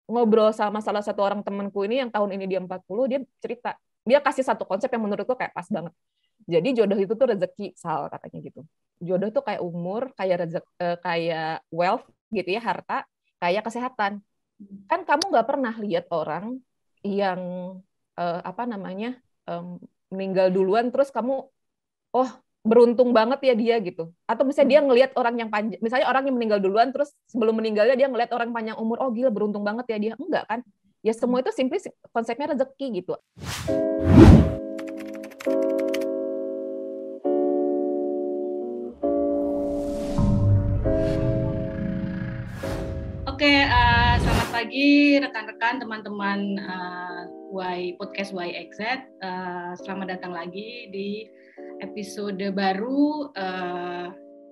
ngobrol sama salah satu orang temanku ini yang tahun ini dia 40, dia cerita, dia kasih satu konsep yang menurutku kayak pas banget. Jadi jodoh itu tuh rezeki, Sal, katanya gitu. Jodoh tuh kayak umur, kayak kayak wealth gitu ya, harta, kayak kesehatan. Kan kamu nggak pernah lihat orang yang apa namanya meninggal duluan terus kamu oh beruntung banget ya dia gitu. Atau misalnya dia ngelihat orang yang panjang, misalnya orang yang meninggal duluan terus sebelum meninggalnya dia ngelihat orang panjang umur, oh gila beruntung banget ya dia. Enggak kan? Ya semua itu simply konsepnya rezeki gitu. Oke, selamat pagi rekan-rekan, teman-teman podcast YXZ. Selamat datang lagi di episode baru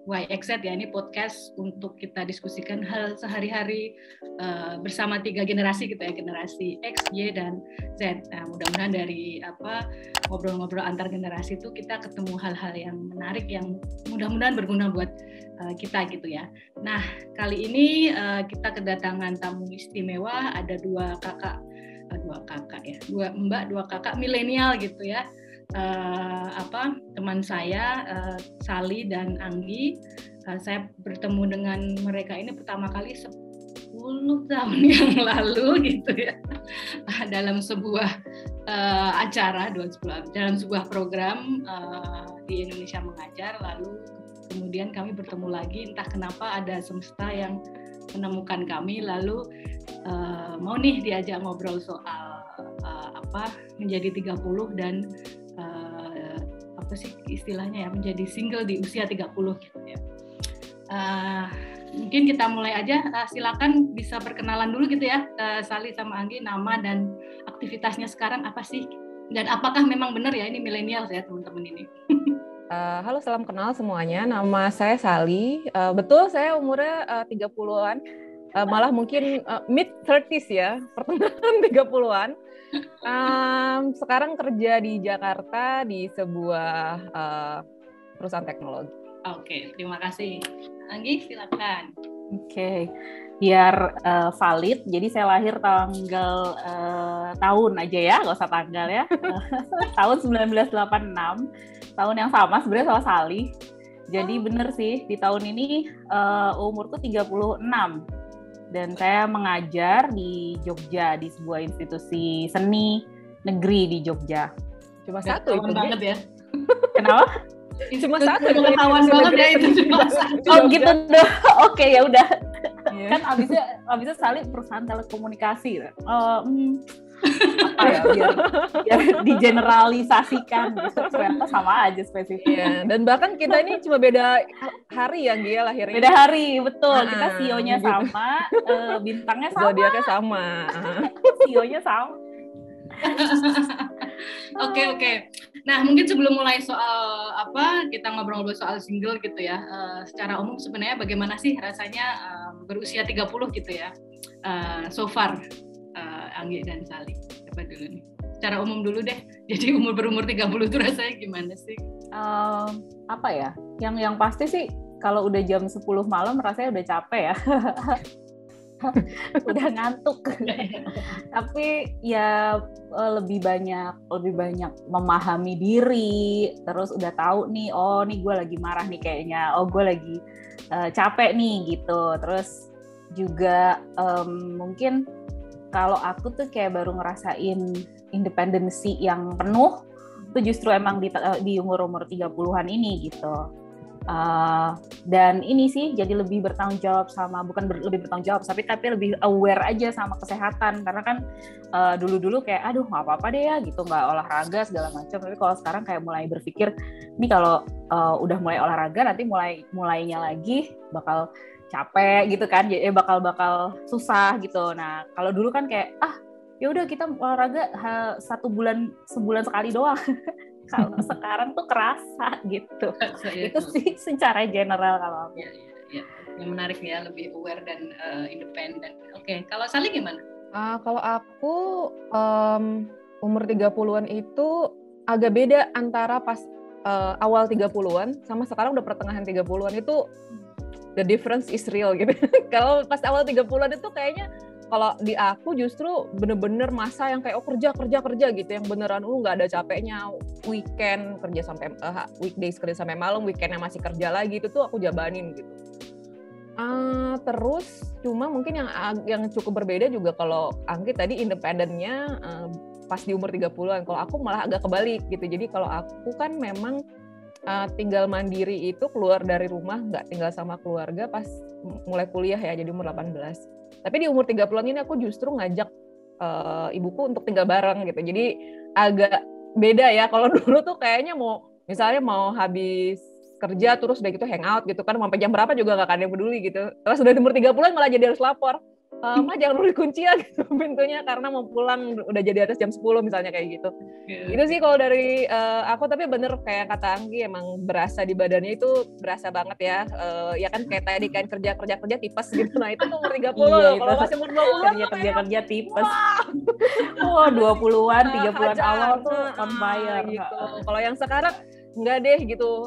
YXZ ya. Ini podcast untuk kita diskusikan hal sehari-hari bersama 3 generasi gitu ya, generasi X, Y, dan Z. Nah, mudah-mudahan dari ngobrol-ngobrol antar generasi itu kita ketemu hal-hal yang menarik yang mudah-mudahan berguna buat kita gitu ya. Nah, kali ini kita kedatangan tamu istimewa, ada dua kakak milenial gitu ya. Teman saya Sally dan Anggi. Saya bertemu dengan mereka ini pertama kali 10 tahun yang lalu gitu ya. Dalam sebuah acara dalam sebuah program di Indonesia Mengajar, lalu kemudian kami bertemu lagi, entah kenapa ada semesta yang menemukan kami, lalu mau nih diajak ngobrol soal menjadi 30 dan istilahnya ya, menjadi single di usia 30 gitu ya. Mungkin kita mulai aja, silakan bisa perkenalan dulu gitu ya, Sally sama Anggi, nama dan aktivitasnya sekarang apa sih, dan apakah memang benar ya ini milenial ya teman-teman ini. Halo, salam kenal semuanya. Nama saya Sally. Betul, saya umurnya 30-an. Malah mungkin mid-30s ya, pertengahan 30-an. Sekarang kerja di Jakarta di sebuah perusahaan teknologi. Oke, terima kasih. Anggi, silakan. Oke, biar valid, jadi saya lahir tanggal tahun aja ya, nggak usah tanggal ya. Tahun 1986, tahun yang sama sebenarnya sama Sally. Jadi bener sih, di tahun ini umurku 36. Dan saya mengajar di Jogja, di sebuah institusi seni negeri di Jogja. Cuma satu itu banget ya. Kenapa? Cuma satu pengetahuan banget ya itu. Oh gitu dong. Oke, ya udah. Kan abisnya Sally perusahaan telekomunikasi. Apa ya, biar digeneralisasikan gitu. Ternyata sama aja spesifiknya. Dan bahkan kita ini cuma beda hari ya, Gia, lahirnya. Beda hari, betul. Kita CEO-nya gitu. Sama, bintangnya sama. Zodiaknya sama. CEO-nya sama. Oke. Nah, mungkin sebelum mulai soal kita ngobrol-ngobrol soal single gitu ya. Secara umum sebenarnya bagaimana sih rasanya berusia 30 gitu ya. So far Anggi dan Sally. Coba dulu nih. Secara umum dulu deh. Jadi berumur 30 itu rasanya gimana sih? Apa ya? Yang pasti sih kalau udah jam 10 malam rasanya udah capek ya. Udah ngantuk. Tapi ya lebih banyak memahami diri, terus udah tahu nih, oh nih gue lagi marah nih kayaknya, oh gue lagi capek nih gitu. Terus juga mungkin kalau aku tuh kayak baru ngerasain independensi yang penuh itu justru emang di umur-umur 30-an ini gitu. Dan ini sih jadi lebih bertanggung jawab sama, lebih bertanggung jawab tapi lebih aware aja sama kesehatan, karena kan dulu kayak aduh nggak apa-apa deh ya gitu, nggak olahraga segala macam, tapi kalau sekarang kayak mulai berpikir ini kalau udah mulai olahraga nanti mulainya lagi bakal capek gitu kan, jadi bakal susah gitu. Nah kalau dulu kan kayak ya udah kita olahraga sebulan sekali doang. Kalau sekarang tuh kerasa gitu. Itu sih secara general kalau aku. Ya. Yang menarik ya, lebih aware dan independen. Oke, kalau Sally gimana? Kalau aku umur 30-an itu agak beda antara pas awal 30-an sama sekarang udah pertengahan 30-an itu the difference is real gitu. Kalau pas awal 30-an itu kayaknya kalau di aku justru bener-bener masa yang kayak kerja gitu, yang beneran nggak ada capeknya, weekend kerja sampai weekdays kerja sampai malam, weekendnya masih kerja lagi, itu tuh aku jabanin gitu. Terus cuma mungkin yang cukup berbeda juga kalau Anggi tadi independennya pas di umur 30-an, kalau aku malah agak kebalik gitu. Jadi kalau aku kan memang tinggal mandiri itu keluar dari rumah, nggak tinggal sama keluarga pas mulai kuliah ya, jadi umur 18. Tapi di umur 30-an ini aku justru ngajak ibuku untuk tinggal bareng gitu. Jadi agak beda ya. Kalau dulu tuh kayaknya misalnya mau habis kerja terus udah gitu hangout gitu kan, sampai jam berapa juga gak ada yang peduli gitu. Terus udah di umur 30-an malah jadi harus lapor. Ma jangan lupa dikunci ya gitu pintunya karena mau pulang udah jadi atas jam 10 misalnya kayak gitu. Itu sih kalau dari aku, tapi bener kayak kata Anggi emang berasa di badannya itu berasa banget ya. Ya kan kayak tadi kan kerja tipes gitu. Nah itu tuh umur 30 loh. Kalau masih umur 20 kerja tipes. Wah, 20-an, 30-an awal tuh on fire gitu. Kalau yang sekarang enggak deh gitu.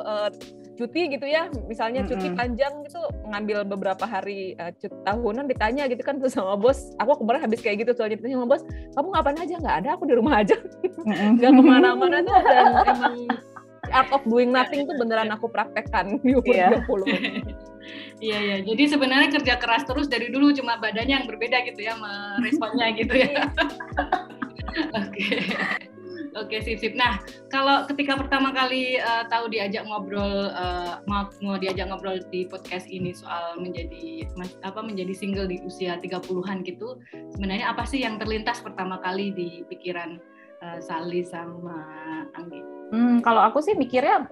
Cuti gitu ya, misalnya cuti panjang gitu, ngambil beberapa hari cuti tahunan, ditanya gitu kan sama bos, aku kemarin habis kayak gitu soalnya ditanya sama bos, kamu ngapain aja? Nggak ada, aku di rumah aja, nggak kemana-mana tuh, dan emang art of doing nothing tuh beneran aku praktekkan di umur 30. Iya, jadi sebenarnya kerja keras terus dari dulu, cuma badannya yang berbeda gitu ya, meresponnya gitu ya. Oke, sip. Nah, kalau ketika pertama kali tahu diajak ngobrol, mau diajak ngobrol di podcast ini soal menjadi single di usia 30-an gitu, sebenarnya apa sih yang terlintas pertama kali di pikiran Sally sama Anggi? Kalau aku sih mikirnya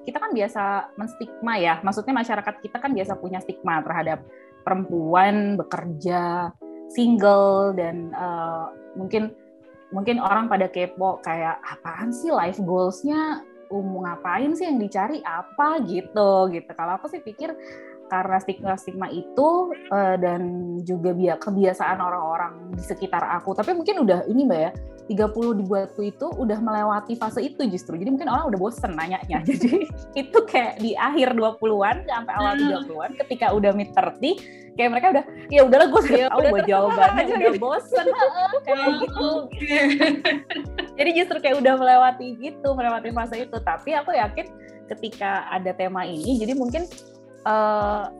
kita kan biasa menstigma ya, maksudnya masyarakat kita kan biasa punya stigma terhadap perempuan bekerja, single, dan mungkin orang pada kepo kayak apaan sih life goals-nya, ngapain sih yang dicari apa gitu. Kalau aku sih pikir karena stigma itu dan juga kebiasaan orang-orang di sekitar aku. Tapi mungkin udah ini Mbak ya, 30 dibuatku itu udah melewati fase itu justru. Jadi mungkin orang udah bosen nanyanya. Jadi itu kayak di akhir 20-an sampai awal 30-an ketika udah mid 30 kayak mereka udah ya udahlah gue udah tahu buat jawabannya, udah bosen kayak gitu. Jadi justru kayak udah melewati fase itu. Tapi aku yakin ketika ada tema ini, jadi mungkin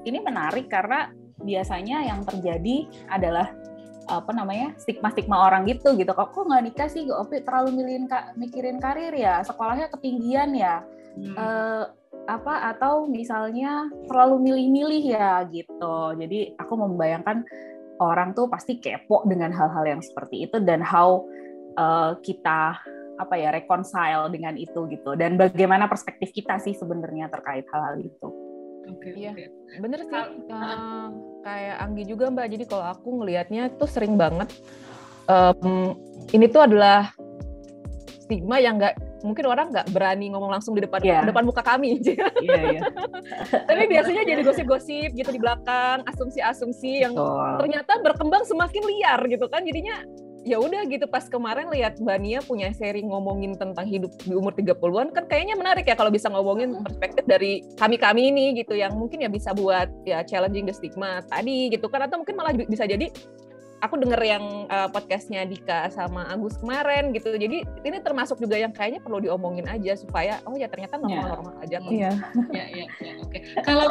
ini menarik karena biasanya yang terjadi adalah stigma orang gitu. Kok nggak nikah sih, terlalu mikirin karir ya, sekolahnya ketinggian ya, atau misalnya terlalu milih-milih ya gitu. Jadi aku membayangkan orang tuh pasti kepo dengan hal-hal yang seperti itu, dan how kita reconcile dengan itu gitu, dan bagaimana perspektif kita sih sebenarnya terkait hal-hal itu. Iya, bener sih. Kayak Anggi juga Mbak. Jadi kalau aku ngelihatnya tuh sering banget ini tuh adalah stigma yang mungkin orang nggak berani ngomong langsung di depan muka kami. Tapi biasanya jadi gosip-gosip gitu di belakang, asumsi-asumsi yang ternyata berkembang semakin liar gitu kan. Jadinya ya udah gitu, pas kemarin lihat Mbak Nia punya seri ngomongin tentang hidup di umur 30-an, kan kayaknya menarik ya kalau bisa ngomongin perspektif dari kami ini gitu, yang mungkin ya bisa buat ya challenging the stigma tadi gitu kan, atau mungkin malah bisa jadi aku denger yang podcastnya Dika sama Agus kemarin gitu, jadi ini termasuk juga yang kayaknya perlu diomongin aja supaya oh ya ternyata normal-normal aja kok. Iya. Oke. Kalau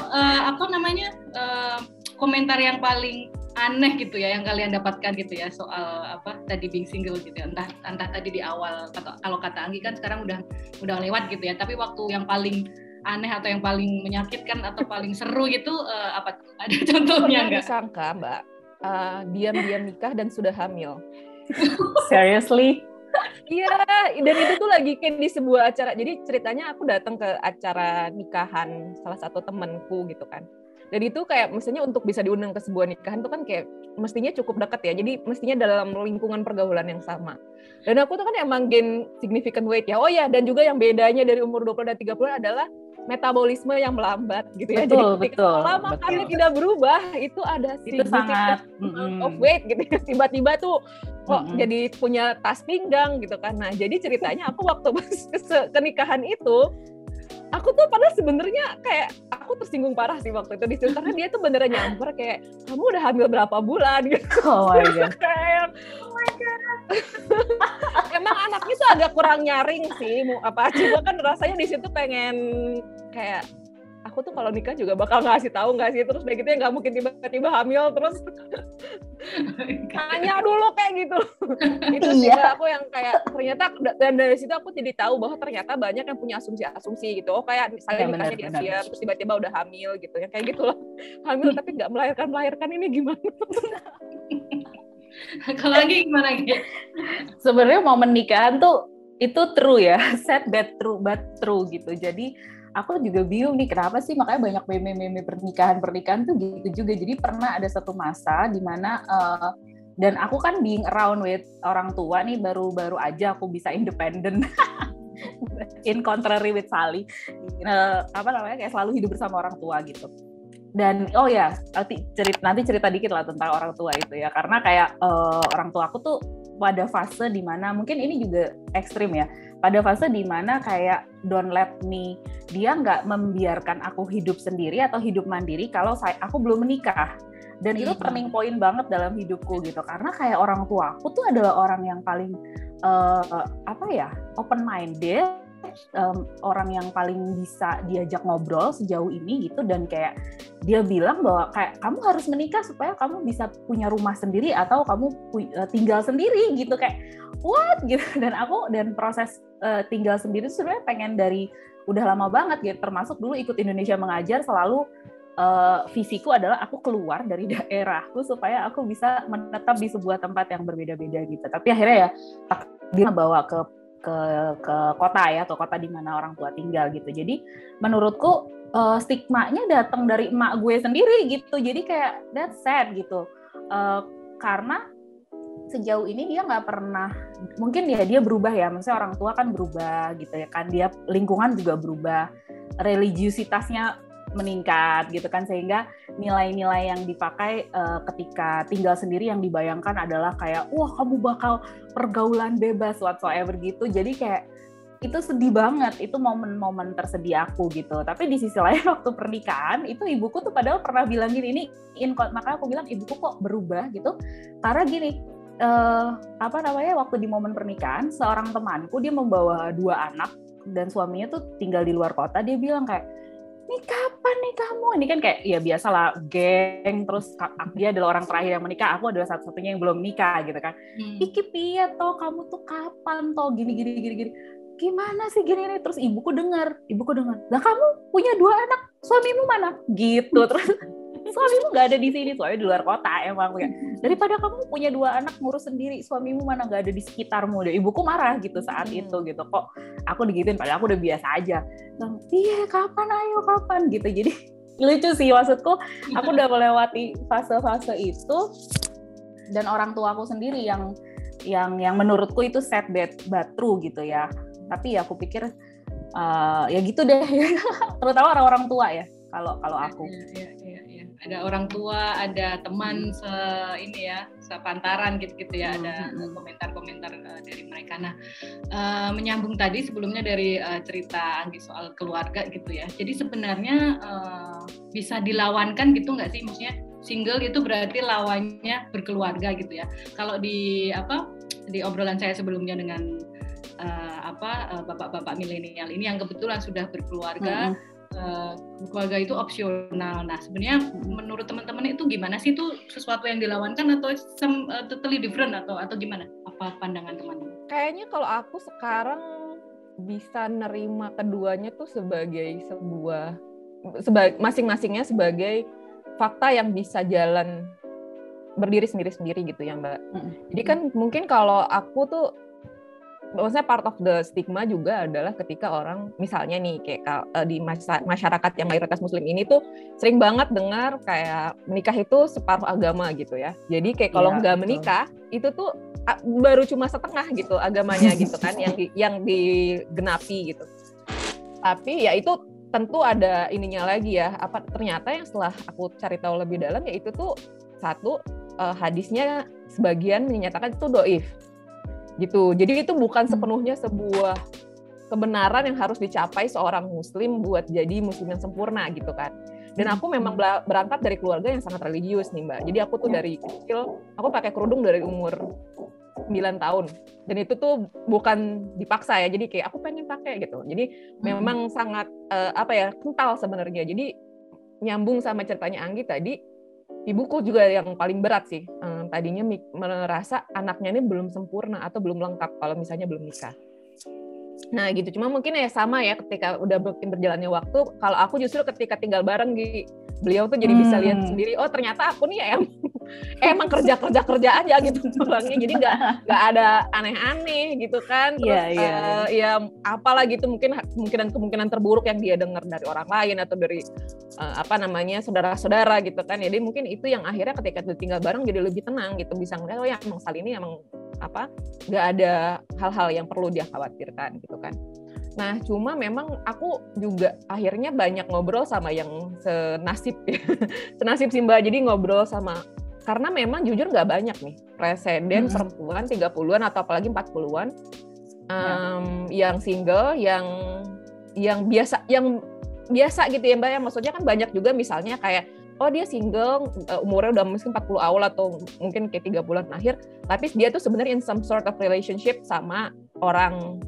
komentar yang paling aneh gitu ya yang kalian dapatkan gitu ya soal tadi being single gitu ya, entah tadi di awal, atau kalau kata Anggi kan sekarang udah lewat gitu ya, tapi waktu yang paling aneh atau yang paling menyakitkan atau paling seru gitu apa tuh? Ada contohnya nggak? Disangka Mbak diam-diam nikah dan sudah hamil. Seriously? Iya, dan itu tuh lagi kayak di sebuah acara. Jadi ceritanya aku datang ke acara nikahan salah satu temanku gitu kan. Dan itu kayak mestinya untuk bisa diundang ke sebuah nikahan itu kan kayak mestinya cukup dekat ya. Jadi mestinya dalam lingkungan pergaulan yang sama. Dan aku tuh kan emang gain significant weight ya. Oh ya, dan juga yang bedanya dari umur 20 dan 30 adalah metabolisme yang melambat gitu ya. Jadi kalau makannya tidak berubah, itu ada significant of weight gitu ya. Tiba-tiba tuh jadi punya tas pinggang gitu kan. Nah, jadi ceritanya aku waktu pas ke nikahan itu aku tuh padahal sebenarnya kayak aku tersinggung parah sih waktu itu di situ karena dia tuh beneran nyamper kayak kamu udah hamil berapa bulan gitu. Oh my god. Kayak, oh my god. Emang anaknya tuh agak kurang nyaring sih, apa cuma kan rasanya di situ pengen kayak aku tuh kalau nikah juga bakal ngasih tahu nggak sih, terus begitu ya nggak mungkin tiba-tiba hamil terus tanya dulu kayak gitu. Itu sih aku yang kayak ternyata, dan dari situ aku jadi tahu bahwa ternyata banyak yang punya asumsi gitu. Oh kayak misalnya nikahnya diam-diam terus tiba-tiba udah hamil gitu ya, kayak gitulah. Hamil tapi nggak melahirkan ini gimana? Kalau lagi gimana gitu? Sebenarnya momen nikahan tuh itu true ya, sad but true gitu. Jadi aku juga bingung nih kenapa sih makanya banyak meme-meme pernikahan tuh gitu juga. Jadi pernah ada satu masa di mana dan aku kan being around with orang tua nih baru aja aku bisa independen. In contrary with Sally, kayak selalu hidup bersama orang tua gitu. Dan oh ya nanti cerita dikit lah tentang orang tua itu ya, karena kayak orang tua aku tuh pada fase dimana mungkin ini juga ekstrim ya, pada fase dimana kayak don't let me, dia nggak membiarkan aku hidup sendiri atau hidup mandiri kalau aku belum menikah. Dan itu turning point banget dalam hidupku gitu, karena kayak orang tua aku tuh adalah orang yang paling open minded, orang yang paling bisa diajak ngobrol sejauh ini gitu. Dan kayak dia bilang bahwa kayak kamu harus menikah supaya kamu bisa punya rumah sendiri atau kamu tinggal sendiri gitu, kayak what gitu. Dan proses tinggal sendiri sebenarnya pengen dari udah lama banget gitu, termasuk dulu ikut Indonesia Mengajar selalu visiku adalah aku keluar dari daerahku supaya aku bisa menetap di sebuah tempat yang berbeda-beda gitu. Tapi akhirnya ya dia bawa ke kota ya, ke kota di mana orang tua tinggal gitu. Jadi menurutku stigmanya datang dari emak gue sendiri gitu. Jadi kayak that's sad gitu. Karena sejauh ini dia nggak pernah, mungkin ya dia berubah ya, maksudnya orang tua kan berubah gitu ya kan, dia lingkungan juga berubah, religiusitasnya meningkat gitu kan, sehingga nilai-nilai yang dipakai ketika tinggal sendiri yang dibayangkan adalah kayak wah kamu bakal pergaulan bebas whatsoever gitu. Jadi kayak itu sedih banget, itu momen-momen tersedih aku gitu. Tapi di sisi lain waktu pernikahan itu ibuku tuh padahal pernah bilang gini, makanya aku bilang ibuku kok berubah gitu, karena gini waktu di momen pernikahan seorang temanku dia membawa 2 anak dan suaminya tuh tinggal di luar kota. Dia bilang kayak, nih kapan nih kamu? Ini kan kayak ya biasalah geng, terus dia adalah orang terakhir yang menikah, aku adalah satu-satunya yang belum menikah gitu kan. Iki piye toh, kamu tuh kapan toh gini gimana sih gini nih? Terus ibuku dengar, lah kamu punya 2 anak, suamimu mana? Gitu. Terus suamimu nggak ada di sini, suami di luar kota emang ya. Daripada kamu punya 2 anak ngurus sendiri, suamimu mana nggak ada di sekitarmu. Deh ibuku marah gitu saat itu gitu. Kok aku digituin padahal aku udah biasa aja. Iya kapan gitu. Jadi lucu sih, maksudku aku udah melewati fase-fase itu, dan orang tua aku sendiri yang menurutku itu sad but true gitu ya. Tapi ya aku pikir ya gitu deh. Terutama orang-orang tua ya kalau aku. Iya. Ada orang tua, ada teman sepantaran gitu ya, ada komentar-komentar dari mereka. Nah, menyambung tadi sebelumnya dari cerita Anggi soal keluarga gitu ya. Jadi sebenarnya bisa dilawankan gitu nggak sih? Maksudnya single itu berarti lawannya berkeluarga gitu ya. Kalau di obrolan saya sebelumnya dengan bapak-bapak milenial ini yang kebetulan sudah berkeluarga. Keluarga itu opsional. Nah, sebenarnya menurut teman-teman itu gimana sih, itu sesuatu yang dilawankan atau totally different atau gimana? Apa pandangan teman-teman? Kayaknya kalau aku sekarang bisa nerima keduanya tuh sebagai masing-masingnya sebagai fakta yang bisa jalan berdiri sendiri-sendiri gitu ya, Mbak. Jadi kan mungkin kalau aku tuh maksudnya part of the stigma juga adalah ketika orang misalnya nih kayak di masyarakat yang mayoritas muslim ini tuh sering banget dengar kayak menikah itu separuh agama gitu ya. Jadi kayak kalau nggak menikah itu tuh baru cuma setengah gitu agamanya gitu kan yang digenapi gitu. Tapi ya itu tentu ada ininya lagi ya, ternyata yang setelah aku cari tahu lebih dalam ya itu tuh satu hadisnya sebagian menyatakan itu dhaif gitu. Jadi itu bukan sepenuhnya sebuah kebenaran yang harus dicapai seorang muslim buat jadi muslim yang sempurna gitu kan. Dan aku memang berangkat dari keluarga yang sangat religius nih Mbak. Jadi aku tuh dari kecil, aku pakai kerudung dari umur 9 tahun. Dan itu tuh bukan dipaksa ya, jadi kayak aku pengen pakai gitu. Jadi memang sangat kental sebenarnya. Jadi nyambung sama ceritanya Anggi tadi, ibuku juga yang paling berat sih. Tadinya merasa anaknya ini belum sempurna atau belum lengkap kalau misalnya belum nikah. Nah gitu, cuma mungkin ya sama ya ketika udah berjalannya waktu, kalau aku justru ketika tinggal bareng beliau tuh jadi bisa lihat sendiri, oh ternyata aku nih ya emang kerja aja gitu orangnya, jadi nggak ada aneh-aneh gitu kan. Terus ya apalah gitu, mungkin kemungkinan terburuk yang dia dengar dari orang lain atau dari saudara-saudara gitu kan. Jadi mungkin itu yang akhirnya ketika tinggal bareng jadi lebih tenang gitu, bisa ngeliat oh ya emang Sal ini emang nggak ada hal-hal yang perlu dia khawatirkan gitu kan. Nah cuma memang aku juga akhirnya banyak ngobrol sama yang senasib sih Mbak. Jadi ngobrol sama, karena memang jujur nggak banyak nih presiden perempuan 30-an atau apalagi 40-an yang single, yang biasa gitu ya Mbak ya. Maksudnya kan banyak juga misalnya kayak oh dia single, umurnya udah mungkin 40 awal atau mungkin kayak 30-an akhir, tapi dia tuh sebenarnya in some sort of relationship sama orang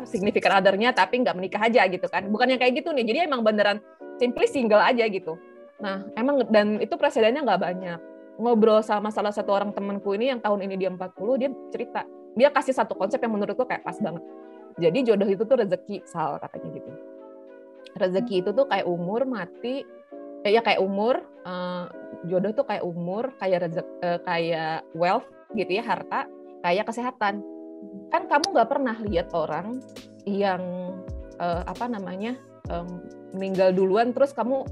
significant other-nya, tapi nggak menikah aja gitu kan. Bukan yang kayak gitu nih, jadi emang beneran simply single aja gitu. Nah emang, dan itu presidennya nggak banyak. Ngobrol sama salah satu orang temanku ini yang tahun ini dia 40, dia cerita, dia kasih satu konsep yang menurutku kayak pas banget. Jadi jodoh itu tuh rezeki, Sal, katanya gitu. Rezeki itu tuh kayak umur mati, kayak umur, jodoh tuh kayak umur, kayak wealth gitu ya, harta, kayak kesehatan. Kan kamu nggak pernah lihat orang yang meninggal duluan terus kamu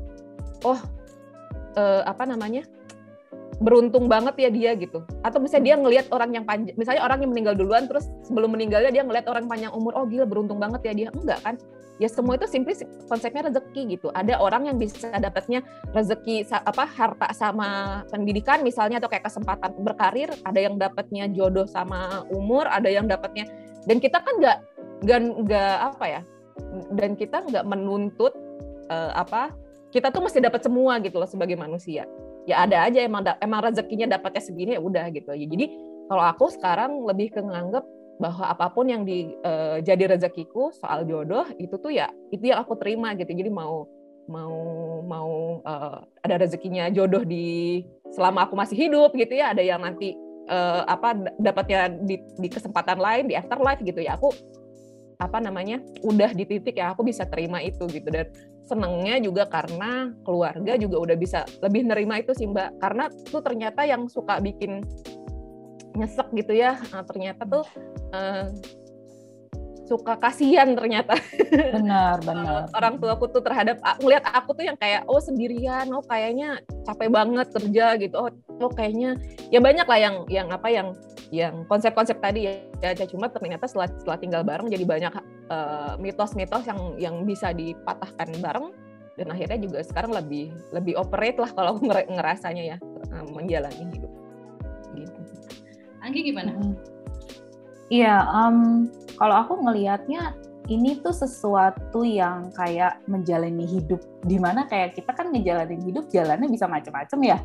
beruntung banget ya dia gitu. Atau misalnya dia ngelihat orang yang panjang, misalnya orang yang meninggal duluan terus sebelum meninggalnya dia ngelihat orang panjang umur, oh gila beruntung banget ya dia. Enggak kan? Ya semua itu simply konsepnya rezeki gitu. Ada orang yang bisa dapatnya rezeki harta sama pendidikan misalnya, atau kayak kesempatan berkarir, ada yang dapatnya jodoh sama umur, ada yang dapatnya, dan kita kan dan kita nggak menuntut kita tuh mesti dapat semua gitu loh sebagai manusia. Ya ada aja emang rezekinya dapatnya segini ya udah gitu. Ya, jadi kalau aku sekarang lebih ke nganggep bahwa apapun yang jadi rezekiku soal jodoh itu tuh ya itu yang aku terima gitu. Jadi mau ada rezekinya jodoh selama aku masih hidup gitu ya, ada yang nanti dapatnya di kesempatan lain di afterlife gitu ya, aku udah di titik ya aku bisa terima itu gitu. Dan senengnya juga karena keluarga juga udah bisa lebih nerima itu sih Mbak, karena tuh ternyata yang suka bikin nyesek gitu ya, ternyata tuh suka kasihan ternyata. Benar. Orang tua aku tuh terhadap ngelihat aku tuh yang kayak sendirian, kayaknya capek banget kerja gitu, kayaknya ya banyak lah yang konsep-konsep tadi ya. Cuma ternyata setelah tinggal bareng jadi banyak mitos-mitos yang bisa dipatahkan bareng, dan akhirnya juga sekarang lebih operate lah kalau aku ngerasanya ya menjalani hidup gitu. Anggi gimana? Iya, kalau aku ngelihatnya ini tuh sesuatu yang kayak menjalani hidup, dimana kayak kita kan ngejalanin hidup jalannya bisa macam-macam ya,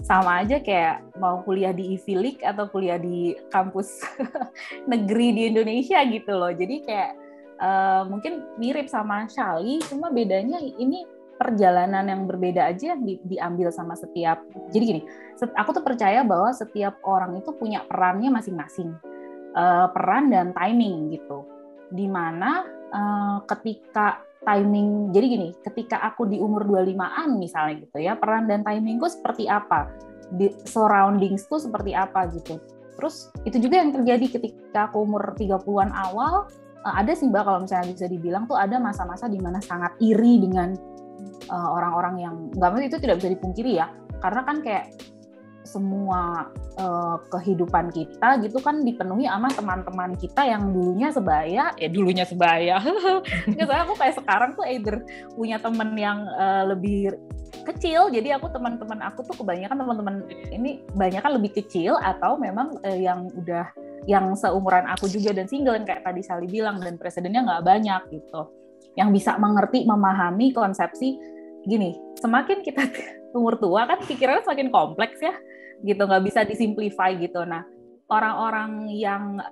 sama aja kayak mau kuliah di Ivy League atau kuliah di kampus negeri di Indonesia gitu loh. Jadi kayak mungkin mirip sama Shali, cuma bedanya ini perjalanan yang berbeda aja yang diambil sama setiap. Jadi gini, aku tuh percaya bahwa setiap orang itu punya perannya masing-masing, peran dan timing gitu. Dimana ketika timing, jadi gini, ketika aku di umur 25-an misalnya gitu ya, peran dan timingku seperti apa, di surroundingsku seperti apa gitu. Terus itu juga yang terjadi ketika aku umur 30-an awal. Ada sih Mbak, kalau misalnya bisa dibilang tuh ada masa-masa di mana sangat iri dengan orang-orang yang, nggak, itu tidak bisa dipungkiri ya, karena kan kayak semua kehidupan kita gitu kan dipenuhi sama teman-teman kita yang dulunya sebaya. Nggak tahu, aku kayak sekarang tuh either punya teman yang lebih kecil, jadi aku teman-teman aku tuh kebanyakan teman-teman ini banyak kan lebih kecil, atau memang yang udah yang seumuran aku juga dan single, yang kayak tadi Sally bilang, dan presidennya nggak banyak gitu, yang bisa mengerti, memahami konsepsi gini, semakin kita umur tua kan pikirannya semakin kompleks ya gitu, nggak bisa disimplify gitu. Nah, orang-orang yang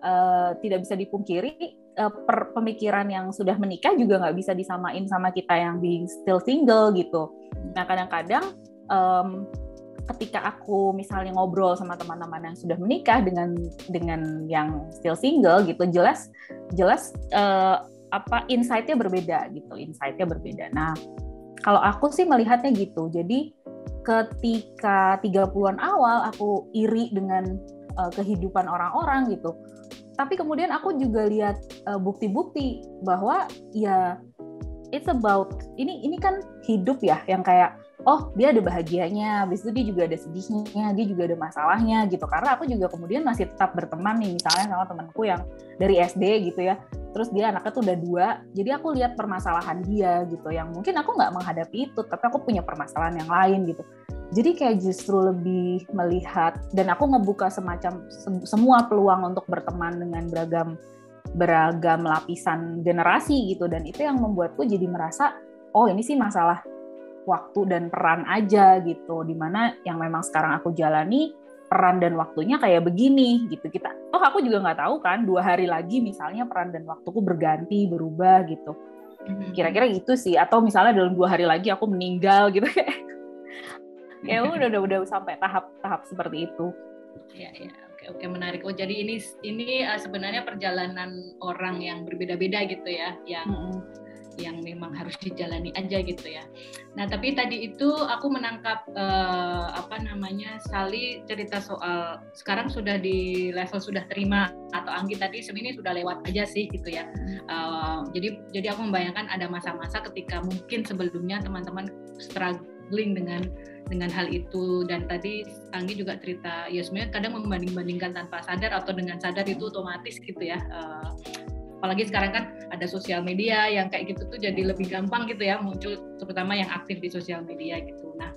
tidak bisa dipungkiri, pemikiran yang sudah menikah juga nggak bisa disamain sama kita yang being still single gitu. Nah, kadang-kadang ketika aku misalnya ngobrol sama teman-teman yang sudah menikah dengan yang still single gitu, jelas insight-nya berbeda gitu, insight-nya berbeda. Nah, kalau aku sih melihatnya gitu. Jadi ketika 30-an awal aku iri dengan kehidupan orang-orang gitu. Tapi kemudian aku juga lihat bukti-bukti bahwa ya it's about ini kan hidup ya, yang kayak oh dia ada bahagianya, habis itu dia juga ada sedihnya, dia juga ada masalahnya gitu. Karena aku juga kemudian masih tetap berteman nih misalnya sama temanku yang dari SD gitu ya. Terus dia anaknya tuh udah 2, jadi aku lihat permasalahan dia gitu, yang mungkin aku nggak menghadapi itu, tapi aku punya permasalahan yang lain gitu. Jadi kayak justru lebih melihat, dan aku ngebuka semacam semua peluang untuk berteman dengan beragam lapisan generasi gitu, dan itu yang membuatku jadi merasa oh ini sih masalah waktu dan peran aja gitu, dimana yang memang sekarang aku jalani peran dan waktunya kayak begini gitu. Aku juga nggak tahu kan 2 hari lagi misalnya peran dan waktuku berganti, berubah gitu, kira-kira gitu sih. Atau misalnya dalam 2 hari lagi aku meninggal gitu kayak udah sampai tahap seperti itu. Ya, oke, menarik. Oh, jadi ini sebenarnya perjalanan orang yang berbeda-beda gitu ya, yang memang harus dijalani aja gitu ya. Nah, tapi tadi itu aku menangkap Sally cerita soal sekarang sudah di level sudah terima, atau Anggi tadi sebenarnya sudah lewat aja sih gitu ya. Jadi aku membayangkan ada masa-masa ketika mungkin sebelumnya teman-teman struggling dengan hal itu, dan tadi Anggi juga cerita ya sebenarnya kadang membanding-bandingkan tanpa sadar atau dengan sadar itu otomatis gitu ya. Apalagi sekarang kan ada sosial media yang kayak gitu tuh jadi lebih gampang gitu ya muncul, terutama yang aktif di sosial media gitu. Nah,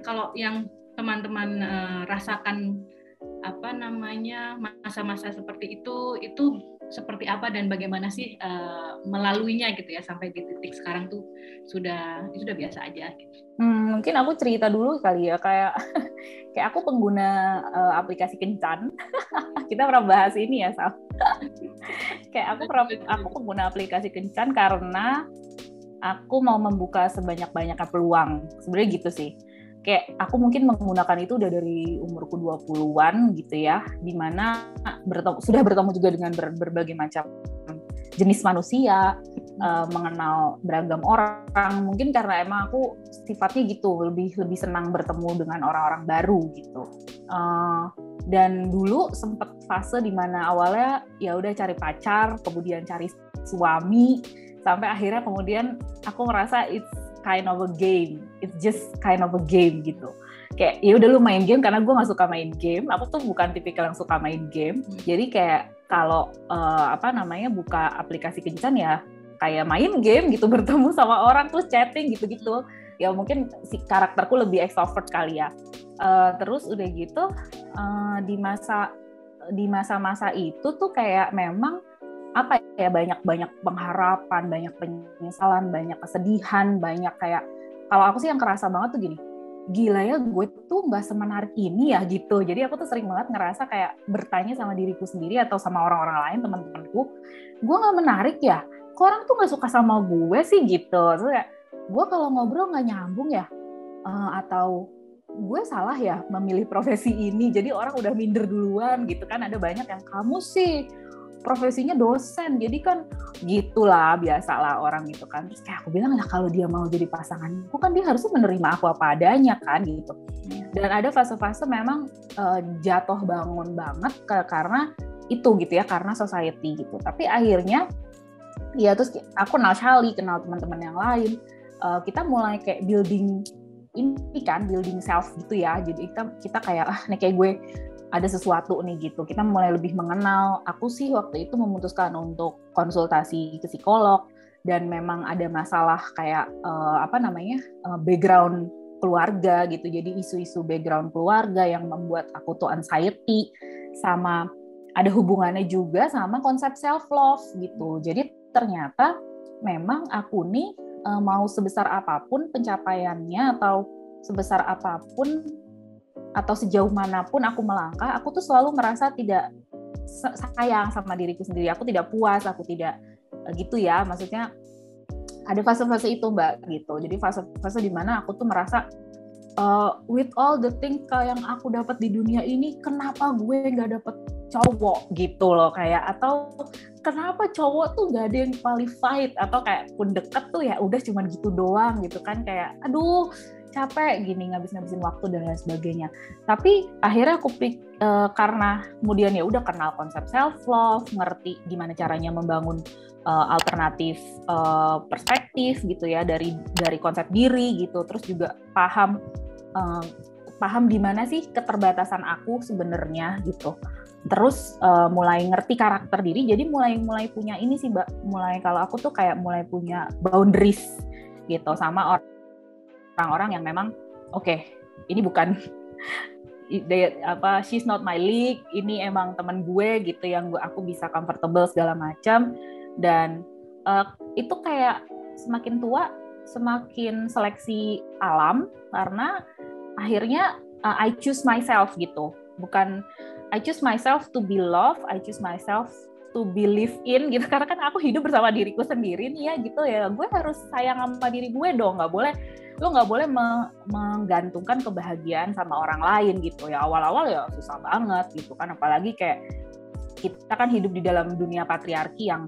kalau yang teman-teman rasakan masa-masa seperti itu seperti apa dan bagaimana sih melaluinya gitu ya sampai di titik sekarang tuh sudah biasa aja gitu. Mungkin aku cerita dulu kali ya, kayak aku pengguna aplikasi Kencan. Kita pernah bahas ini ya, Sal. Kayak aku pengguna aplikasi Kencan karena aku mau membuka sebanyak-banyaknya peluang. Sebenarnya gitu sih. Kayak aku mungkin menggunakan itu udah dari umurku 20-an gitu ya, dimana sudah bertemu juga dengan berbagai macam jenis manusia, mengenal beragam orang. Mungkin karena emang aku sifatnya gitu, lebih senang bertemu dengan orang-orang baru gitu. Dan dulu sempat fase di mana awalnya ya udah cari pacar, kemudian cari suami, sampai akhirnya kemudian aku merasa it's kind of a game, it's just kind of a game gitu. Kayak ya udah lu main game, karena gue nggak suka main game. Aku tuh bukan tipikal yang suka main game. Jadi kayak kalau buka aplikasi Kencan ya kayak main game gitu, bertemu sama orang terus chatting gitu-gitu. Ya mungkin si karakterku lebih extrovert kali ya. Terus udah gitu di masa-masa itu tuh kayak memang banyak pengharapan, banyak penyesalan, banyak kesedihan, banyak kayak, kalau aku sih yang kerasa banget tuh gini, gila ya gue tuh nggak semenarik ini ya gitu. Jadi aku tuh sering banget ngerasa kayak bertanya sama diriku sendiri atau sama orang-orang lain, teman-temanku, gue nggak menarik ya? Kok orang tuh nggak suka sama gue sih gitu? Terus kayak gue kalau ngobrol nggak nyambung ya? Atau gue salah ya memilih profesi ini? Jadi orang udah minder duluan gitu kan. Ada banyak yang kamu sih profesinya dosen, jadi kan gitulah, biasalah orang gitu kan. Terus kayak aku bilang, ya kalau dia mau jadi pasanganku kan dia harusnya menerima aku apa adanya kan gitu. Dan ada fase-fase memang jatuh bangun banget karena itu gitu ya, karena society gitu. Tapi akhirnya ya terus aku kenal Sally, kenal teman-teman yang lain, kita mulai kayak building self gitu ya. Jadi kita kayak nih kayak gue ada sesuatu nih gitu. Kita mulai lebih mengenal. Aku sih waktu itu memutuskan untuk konsultasi ke psikolog, dan memang ada masalah kayak background keluarga gitu. Jadi isu-isu background keluarga yang membuat aku tuh anxiety, sama ada hubungannya juga sama konsep self love gitu. Jadi ternyata memang aku nih mau sebesar apapun pencapaiannya atau sebesar apapun atau sejauh manapun aku melangkah, aku tuh selalu merasa tidak sayang sama diriku sendiri. Aku tidak puas, aku tidak gitu ya. Maksudnya ada fase-fase itu Mbak gitu. Jadi fase-fase di mana aku tuh merasa with all the things yang aku dapat di dunia ini, kenapa gue nggak dapet cowok gitu loh, kayak, atau kenapa cowok tuh nggak ada yang qualified, atau kayak pun deket tuh ya udah cuman gitu doang gitu kan, kayak aduh capek gini ngabis-ngabisin waktu dan lain sebagainya. Tapi akhirnya aku karena kemudian ya udah kenal konsep self love, ngerti gimana caranya membangun alternatif perspektif gitu ya dari konsep diri gitu, terus juga paham di mana sih keterbatasan aku sebenarnya gitu. Terus mulai ngerti karakter diri, jadi mulai punya ini sih Mbak, kalau aku tuh kayak mulai punya boundaries gitu sama orang-orang yang memang oke, ini bukan she's not my league, ini emang teman gue gitu yang aku bisa comfortable segala macam. Dan itu kayak semakin tua semakin seleksi alam, karena akhirnya I choose myself gitu, bukan I choose myself to be loved, I choose myself to be live in gitu, karena kan aku hidup bersama diriku sendiri nih ya gitu ya, gue harus sayang sama diri gue dong, lo nggak boleh menggantungkan kebahagiaan sama orang lain gitu ya. Awal-awal ya susah banget gitu kan, apalagi kayak kita kan hidup di dalam dunia patriarki yang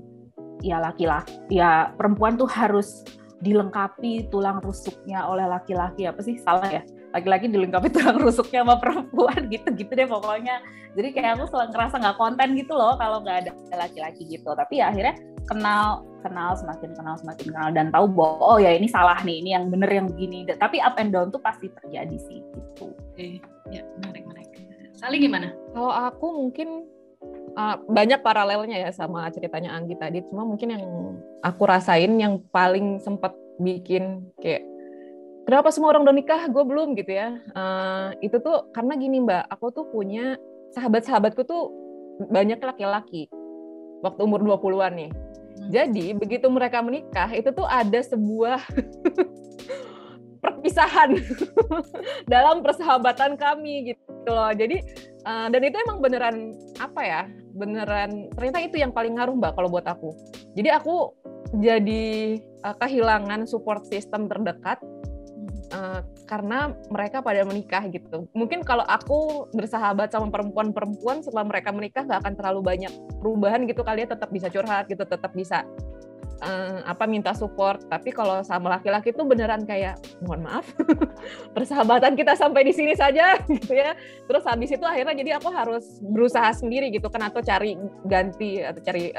ya laki-laki, ya perempuan tuh harus dilengkapi tulang rusuknya oleh laki-laki, apa sih salah ya, laki-laki dilengkapi tulang rusuknya sama perempuan gitu deh pokoknya. Jadi kayak aku selalu ngerasa nggak konten gitu loh kalau nggak ada laki-laki gitu. Tapi ya akhirnya semakin kenal dan tahu bahwa oh ya ini salah nih, ini yang bener yang begini. Tapi up and down tuh pasti terjadi sih gitu. Oke, ya menarik. Sally gimana? Kalau aku mungkin banyak paralelnya ya sama ceritanya Anggi tadi, cuma mungkin yang aku rasain yang paling sempat bikin kayak kenapa semua orang udah nikah, gue belum gitu ya, itu tuh karena gini Mbak, aku tuh punya sahabat-sahabatku tuh banyak laki-laki waktu umur 20-an nih. Jadi begitu mereka menikah, itu tuh ada sebuah perpisahan dalam persahabatan kami gitu loh. Jadi dan itu emang beneran ternyata itu yang paling ngaruh Mbak kalau buat aku. Jadi aku jadi kehilangan support system terdekat karena mereka pada menikah gitu. Mungkin kalau aku bersahabat sama perempuan setelah mereka menikah nggak akan terlalu banyak perubahan gitu kali ya, tetap bisa curhat gitu, tetap bisa minta support. Tapi kalau sama laki-laki tuh beneran kayak mohon maaf persahabatan kita sampai di sini saja gitu ya. Terus habis itu akhirnya jadi aku harus berusaha sendiri gitu kan, atau cari ganti atau cari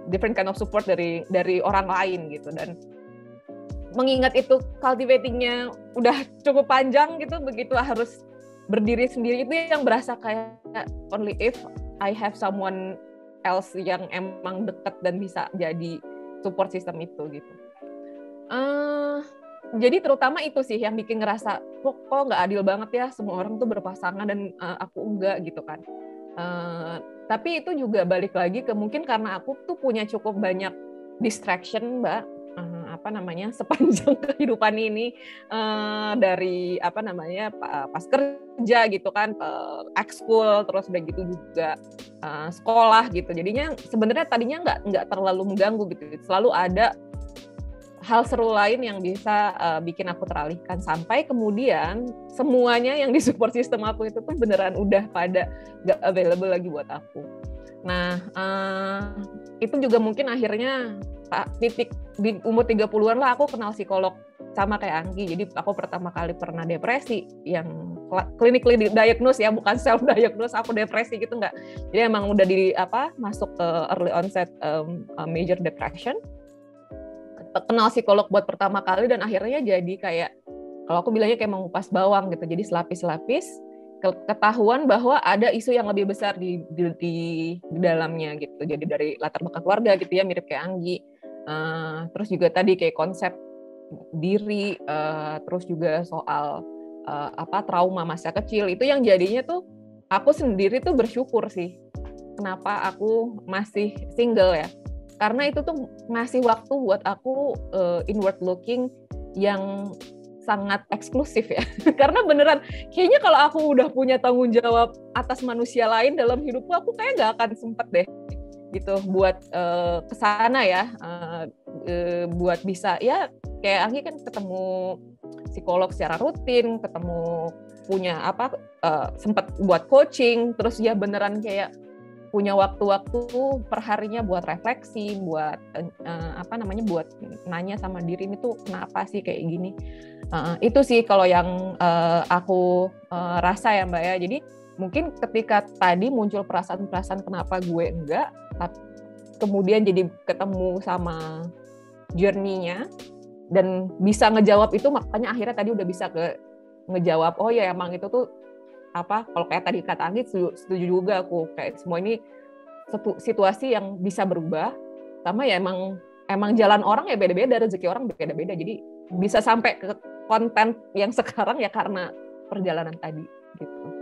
different kind of support dari orang lain gitu. Dan mengingat itu cultivating-nya udah cukup panjang gitu, begitu harus berdiri sendiri itu yang berasa kayak only if I have someone else yang emang dekat dan bisa jadi support system itu gitu. Jadi terutama itu sih yang bikin ngerasa kok nggak adil banget ya, semua orang tuh berpasangan dan aku enggak gitu kan. Tapi itu juga balik lagi ke mungkin karena aku tuh punya cukup banyak distraction Mbak, sepanjang kehidupan ini, dari pas kerja gitu kan, ekskul, terus udah gitu juga sekolah gitu. Jadinya sebenarnya tadinya nggak terlalu mengganggu gitu. Selalu ada hal seru lain yang bisa bikin aku teralihkan, sampai kemudian semuanya yang di support system aku itu tuh beneran udah pada nggak available lagi buat aku. Nah, itu juga mungkin akhirnya titik di umur 30-an lah aku kenal psikolog sama kayak Anggi. Jadi aku pertama kali pernah depresi yang clinically diagnose ya, bukan self diagnose aku depresi gitu enggak. Jadi emang udah masuk ke early onset major depression. Kenal psikolog buat pertama kali dan akhirnya jadi kayak, kalau aku bilangnya kayak mengupas bawang gitu. Jadi selapis-lapis ketahuan bahwa ada isu yang lebih besar di dalamnya gitu. Jadi dari latar belakang keluarga gitu ya, mirip kayak Anggi. Terus juga tadi kayak konsep diri, terus juga soal trauma masa kecil, itu yang jadinya tuh aku sendiri tuh bersyukur sih kenapa aku masih single ya. Karena itu tuh ngasih waktu buat aku inward looking yang sangat eksklusif ya. Karena beneran kayaknya kalau aku udah punya tanggung jawab atas manusia lain dalam hidupku, aku kayak nggak akan sempet deh gitu buat kesana ya, buat bisa ya kayak Anggi kan ketemu psikolog secara rutin, ketemu punya sempat buat coaching, terus ya beneran kayak punya waktu-waktu perharinya buat refleksi, buat buat nanya sama diri ini tuh kenapa sih kayak gini. Itu sih kalau yang aku rasa ya Mbak ya. Jadi mungkin ketika tadi muncul perasaan-perasaan kenapa gue enggak, kemudian jadi ketemu sama journey-nya dan bisa ngejawab itu, makanya akhirnya tadi udah bisa ngejawab, oh ya emang itu tuh kalau kayak tadi kata Anggi, setuju juga aku, kayak semua ini situasi yang bisa berubah, sama ya emang jalan orang ya beda-beda, rezeki orang beda-beda, jadi bisa sampai ke konten yang sekarang ya karena perjalanan tadi gitu.